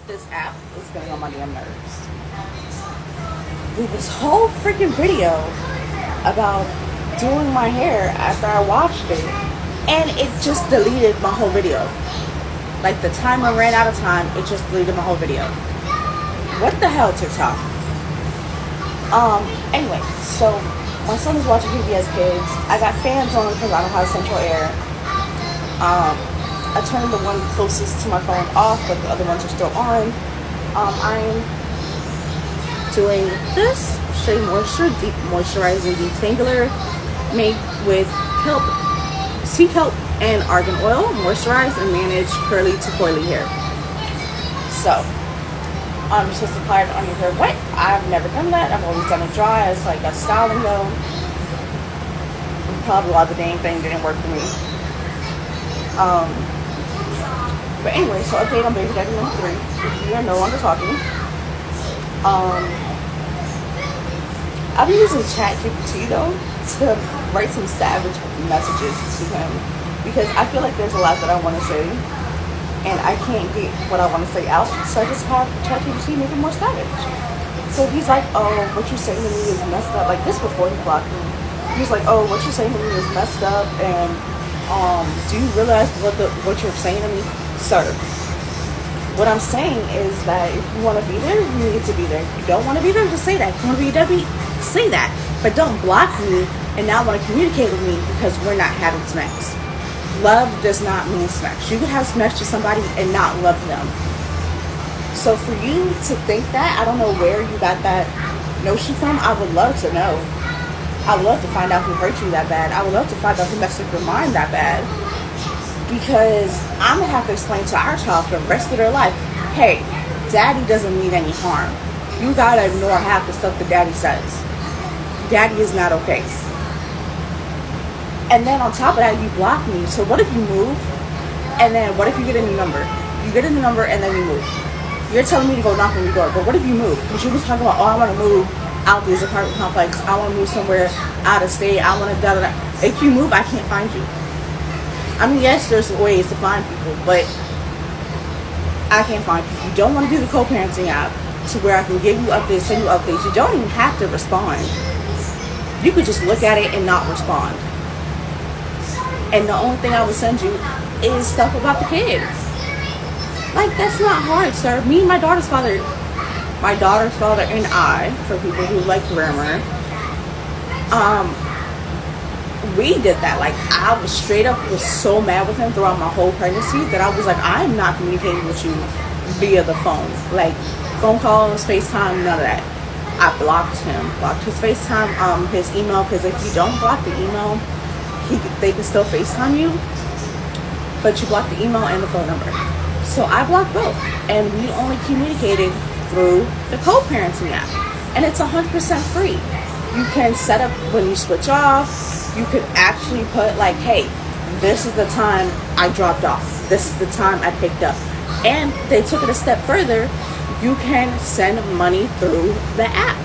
This app is getting on my damn nerves. Did this whole freaking video about doing my hair after I watched it, and it just deleted my whole video. Like the timer ran out of time, it just deleted my whole video. What the hell, TikTok? Anyway, so my son is watching PBS Kids. I got fans on because I don't have central air. I turned the one closest to my phone off, but the other ones are still on. I'm doing this Shea Moisture Deep Moisturizing Detangler made with kelp, sea kelp, and argan oil. Moisturize and manage curly to coily hair. So, you're supposed to apply it on your hair wet. I've never done that. I've always done it dry as like a styling though. Probably why the dang thing didn't work for me. But anyway, so update on Baby Dadiamondbaby 3. We are no longer talking. I've been using ChatGPT though to write some savage messages to him because I feel like there's a lot that I want to say and I can't get what I want to say out, so I just have ChatGPT make it more savage. So he's like, oh, what you're saying to me is messed up. Like this before he blocked me. He was like, oh, what you're saying to me is messed up, and do you realize what you're saying to me? Sir, what I'm saying is that if you want to be there, you need to be there. If you don't want to be there, just say that. If you want to be deadbeat, say that. But don't block me and now want to communicate with me because we're not having sex. Love does not mean sex. You can have sex with somebody and not love them. So for you to think that, I don't know where you got that notion from. I would love to know. I would love to find out who hurt you that bad. I would love to find out who messed up your mind that bad. Because I'm going to have to explain to our child for the rest of their life, hey, daddy doesn't mean any harm. You got to ignore half the stuff that daddy says. Daddy is not okay. And then on top of that, you block me. So what if you move? And then what if you get a new number? You get a new number and then you move. You're telling me to go knock on your door. But what if you move? Because you was talking about, oh, I want to move out this apartment complex. I want to move somewhere out of state. I want to da-da-da. If you move, I can't find you. I mean, yes, there's ways to find people, but I can't find people. You don't want to do the co-parenting app to where I can give you updates, send you updates. You don't even have to respond. You could just look at it and not respond. And the only thing I would send you is stuff about the kid. Like, that's not hard, sir. Me and my daughter's father and I, for people who like grammar, we did that. Like, I was straight up was so mad with him throughout my whole pregnancy that I was like, I'm not communicating with you via the phone. Like, phone calls, FaceTime, none of that. I blocked him, blocked his FaceTime, his email, because if you don't block the email, they can still FaceTime you, but you block the email and the phone number. So I blocked both, and we only communicated through the co-parenting app, and it's 100% free. You can set up when you switch off. You could actually put like, hey, this is the time I dropped off. This is the time I picked up. And they took it a step further. You can send money through the app.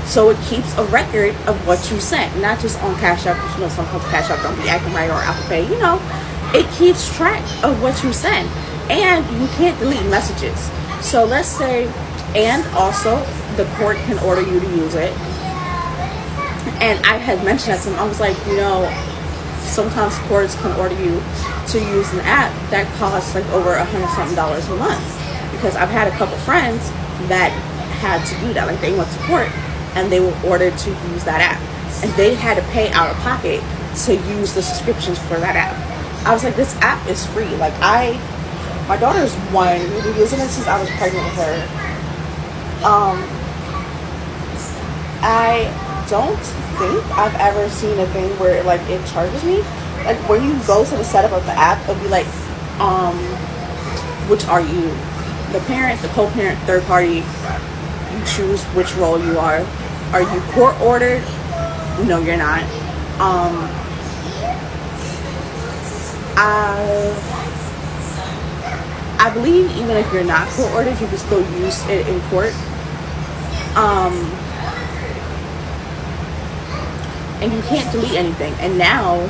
So it keeps a record of what you sent, not just on Cash App. You know, sometimes Cash App don't be acting right, or Apple Pay. You know, it keeps track of what you send. And you can't delete messages. So let's say, and also the court can order you to use it. And I had mentioned that to him. I was like, you know, sometimes courts can order you to use an app that costs like over $100-something a month. Because I've had a couple friends that had to do that. Like, they went to court and they were ordered to use that app. And they had to pay out of pocket to use the subscriptions for that app. I was like, this app is free. Like, my daughter's 1. We've been using it since I was pregnant with her. I don't think I've ever seen a thing where like it charges me. Like, when you go to the setup of the app, it'll be like, which are you? The parent, the co-parent, third party. You choose which role you are. Are you court ordered? No, you're not. I believe even if you're not court ordered, you can still use it in court. And you can't delete anything. And now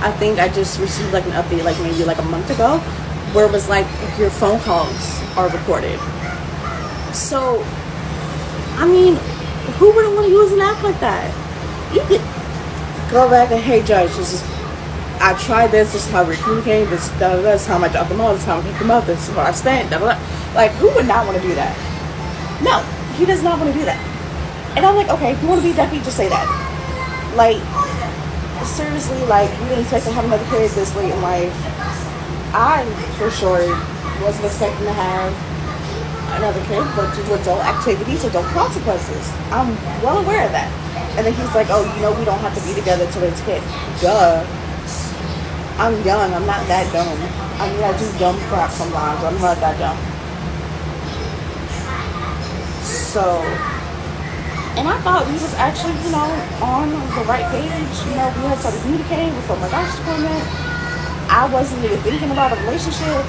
I think I just received like an update like maybe like a month ago where it was like your phone calls are recorded. So, I mean, who wouldn't want to use an app like that? You could go back and, hey, judge, this is, I tried this. This is how we communicate. This is how I dropped them off. This is how I picked them up. This is where I stand. Like, who would not want to do that? No, he does not want to do that. And I'm like, okay, if you want to be deadbeat, just say that. Like, seriously, like, you didn't expect to have another kid this late in life. I, for sure, wasn't expecting to have another kid, but to do adult activities, adult consequences. I'm well aware of that. And then he's like, oh, you know, we don't have to be together to raise a kid. Duh. I'm young. I'm not that dumb. I mean, I do dumb crap sometimes. I'm not that dumb. So, and I thought we was actually, you know, on the right page. You know, we had started communicating before my doctor's appointment. I wasn't even thinking about a relationship.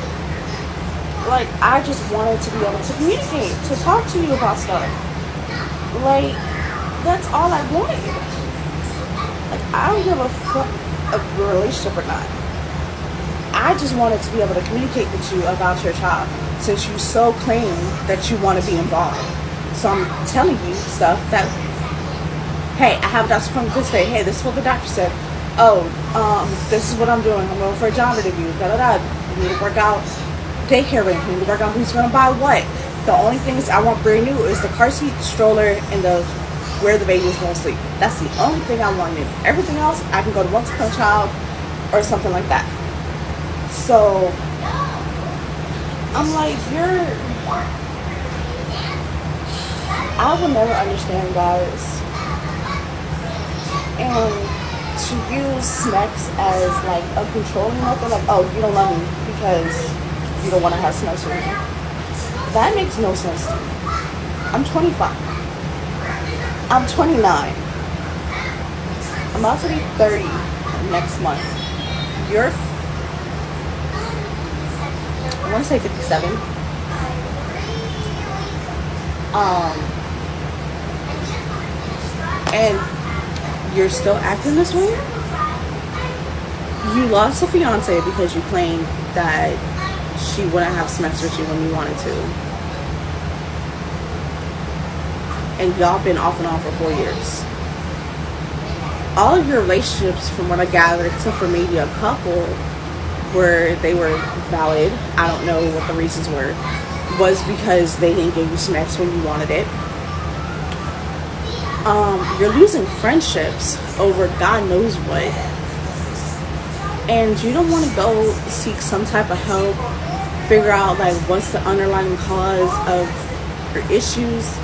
Like, I just wanted to be able to communicate, to talk to you about stuff. Like, that's all I wanted. Like, I don't give a fuck of your relationship or not. I just wanted to be able to communicate with you about your child, since you so claim that you want to be involved. So I'm telling you stuff that, hey, I have a doctor's appointment this day. Hey, this is what the doctor said. Oh, this is what I'm doing. I'm going for a job interview. You need to work out daycare rent. You need to work out who's going to buy what. The only things I want brand new is the car seat, stroller, and the where the baby is going to sleep. That's the only thing I want new. Everything else, I can go to Once Upon a Child or something like that. So I'm like, I will never understand, guys. And to use sex as like a controlling method, like, oh, you don't love me because you don't want to have sex with me. That makes no sense to me. I'm 25. I'm 29. I'm about to be 30 next month. You're, I want to say 57. And you're still acting this way? You lost a fiance because you claimed that she wouldn't have sex with you when you wanted to. And y'all been off and on for 4 years. All of your relationships, from what I gathered, except for maybe a couple where they were valid, I don't know what the reasons were, was because they didn't give you sex when you wanted it. You're losing friendships over God knows what. And you don't want to go seek some type of help, figure out like what's the underlying cause of your issues.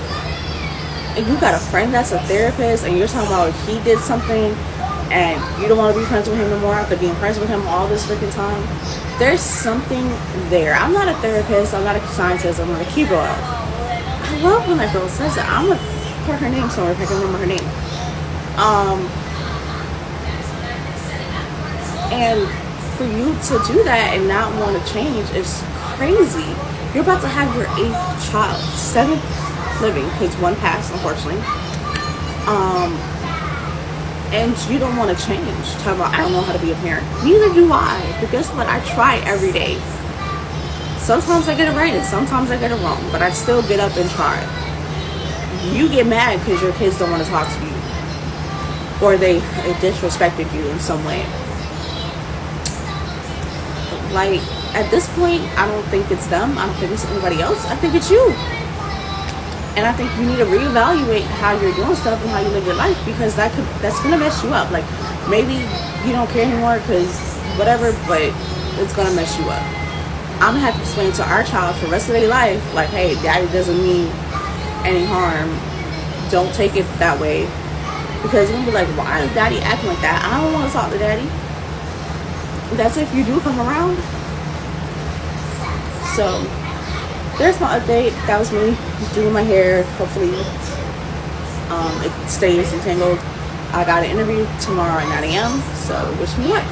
And you got a friend that's a therapist and you're talking about he did something and you don't want to be friends with him no more after being friends with him all this freaking time. There's something there. I'm not a therapist. I'm not a scientist. I'm not a keyboard. I love when that girl says that. I'm going to put her name somewhere if I can remember her name. And for you to do that and not want to change is crazy. You're about to have your 8th child, 7th living, because one passed, unfortunately. And you don't want to change. Talk about, I don't know how to be a parent. Neither do I. But guess what? I try every day. Sometimes I get it right and sometimes I get it wrong. But I still get up and try. You get mad because your kids don't want to talk to you. Or they disrespected you in some way. Like, at this point, I don't think it's them. I don't think it's anybody else. I think it's you. And I think you need to reevaluate how you're doing stuff and how you live your life, because that's gonna mess you up. Like, maybe you don't care anymore because whatever, but it's gonna mess you up. I'm gonna have to explain to our child for the rest of their life, like, hey, daddy doesn't mean any harm. Don't take it that way, because you're gonna be like, why is daddy acting like that? I don't want to talk to daddy. That's if you do come around. So there's my update. That was me doing my hair. Hopefully it stays entangled. I got an interview tomorrow at 9 a.m. So wish me luck.